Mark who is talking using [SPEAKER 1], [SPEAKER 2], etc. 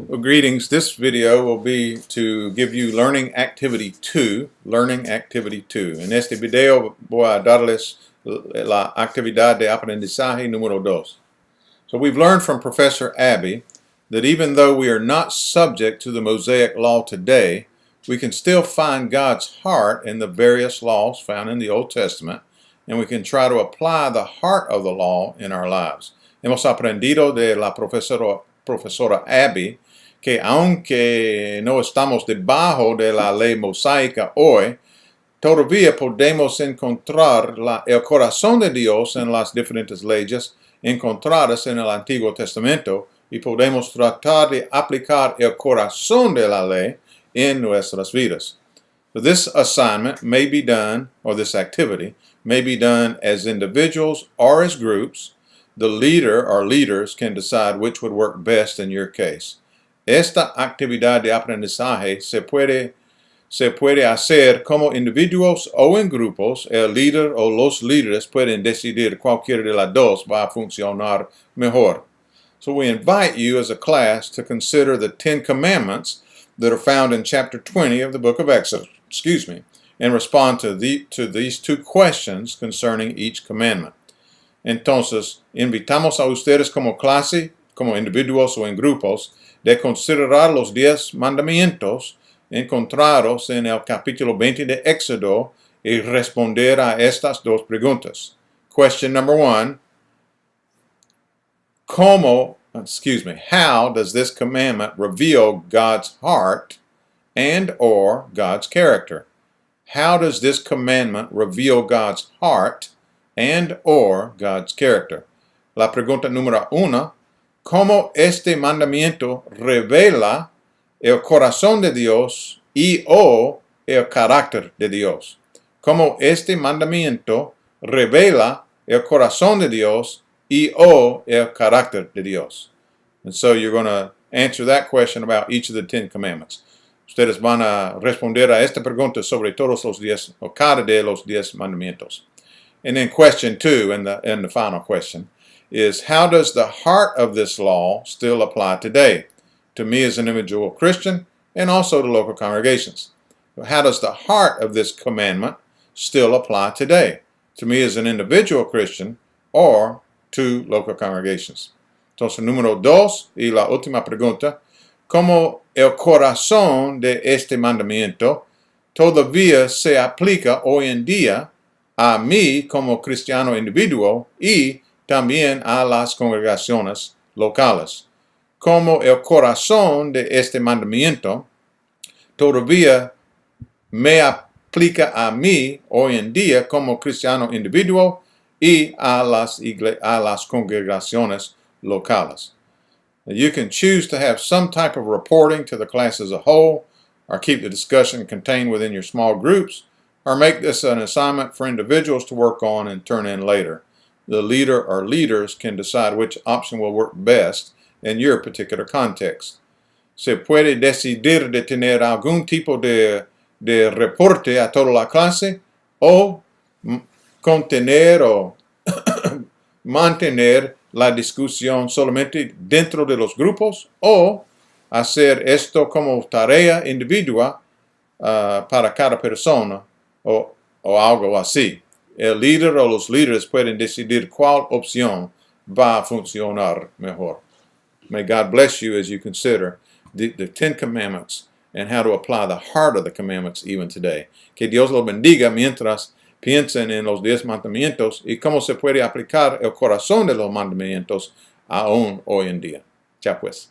[SPEAKER 1] Well, greetings. This video will be to give you Learning Activity 2. Learning Activity 2. En este video voy a darles la actividad de aprendizaje número 2. So we've learned from Professor Abbey that even though we are not subject to the Mosaic Law today, we can still find God's heart in the various laws found in the Old Testament, and we can try to apply the heart of the law in our lives. Hemos aprendido de la profesora Abbey que aunque no estamos debajo de la ley mosaica hoy, todavía podemos encontrar el corazón de Dios en las diferentes leyes encontradas en el Antiguo Testamento y podemos tratar de aplicar el corazón de la ley en nuestras vidas. So this assignment may be done, or this activity, may be done as individuals or as groups. The leader or leaders can decide which would work best in your case. Esta actividad de aprendizaje se puede hacer como individuos o en grupos. El líder o los líderes pueden decidir cualquiera de las dos va a funcionar mejor. So we invite you as a class to consider the 10 commandments that are found in chapter 20 of the book of Exodus, and respond to these two questions concerning each commandment. Entonces, invitamos a ustedes como clase, como individuos o en grupos, de considerar los 10 mandamientos encontrados en el capítulo 20 de Éxodo y responder a estas dos preguntas. Question number 1, how does this commandment reveal God's heart and or God's character? How does this commandment reveal God's heart and or God's character? La pregunta número 1, ¿cómo este mandamiento revela el corazón de Dios y o el carácter de Dios? ¿Cómo este mandamiento revela el corazón de Dios y o el carácter de Dios? And so you're going to answer that question about each of the 10 commandments. Ustedes van a responder a esta pregunta sobre todos los 10 o cada de los 10 mandamientos. And then question 2, and the final question, is how does the heart of this law still apply today to me as an individual Christian and also to local congregations? How does the heart of this commandment still apply today to me as an individual Christian or to local congregations? Entonces, número 2 y la última pregunta, ¿cómo el corazón de este mandamiento todavía se aplica hoy en día a mí como cristiano individuo y también a las congregaciones locales? Como el corazón de este mandamiento todavía me aplica a mí hoy en día como cristiano individuo y a las congregaciones locales. You can choose to have some type of reporting to the class as a whole, or keep the discussion contained within your small groups, or make this an assignment for individuals to work on and turn in later. The leader or leaders can decide which option will work best in your particular context. Se puede decidir de tener algún tipo de reporte a toda la clase o contener o mantener la discusión solamente dentro de los grupos o hacer esto como tarea individual para cada persona o algo así. El líder o los líderes pueden decidir cuál opción va a funcionar mejor. May God bless you as you consider the 10 commandments and how to apply the heart of the commandments even today. Que Dios los bendiga mientras piensen en los 10 mandamientos y cómo se puede aplicar el corazón de los mandamientos aún hoy en día. Chao pues.